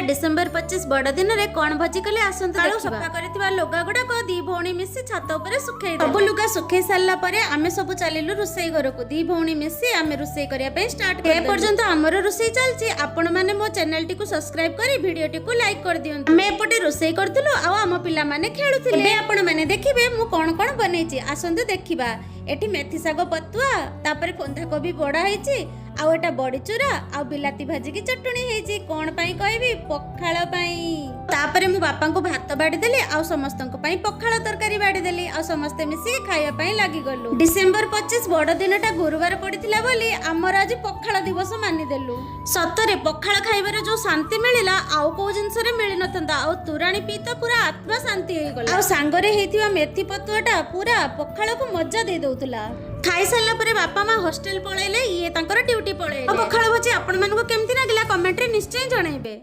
December 25 बड़ दिन रे कौन भजी कले आसंत देखिबा। सफा करथिबा लुगा गुडाक दी भौणी मिसी छात ऊपर सुखै सब लुगा सुखै सारला परे आमे सब चलिलु रुसई घर को दी भौणी मिसी आमे रुसई करिया पे स्टार्ट कर। ए पर्यंत हमर रुसई चलची आपण माने मो चैनल टी को सब्सक्राइब करी वीडियो टी को लाइक कर दियंतु। मैं एपटे रुसई करथिलु आ आम पिला माने खेलुथिले। बे आपण माने देखिबे मु कोन कोन बनेची आसंत देखिबा। एठी मेथी साग पतुआ तापर बंधा कोबी बड़ा ହେଇची आउ एटा बड़ी चूरा आउ बिलाती भाजी की चटणी ହେଇची कोन पई कहबी पखाळ पई। तापरे मु बापा को भात बाडी देली आउ समस्त को पई पखाळ तरकारी बाडी देली आउ समस्त मिसी खाया पई लागि गलु। डिसेंबर 25 बड़ दिनटा गुरुवार पड़िथिला बोली हमर आज पखाळ दिवस मानि देलु। सतरे पखाळ खाइबारे जो शांति मिलिला आउ को जिंस रे मिलि नथंदा आउ तुराणी पी तो पूरा आत्मा शांति होई गला। आउ सांगरे हेतिवा मेथी पतुआटा पूरा पखाळ को मजा दे दउतला। खाई सारला परे बापा माँ हॉस्टल पळैले ये तांकर ड्यूटी पळैले। पखाळ भजी आपण मानको केमति लागिला कमेंट रे निश्चय जणाइबे।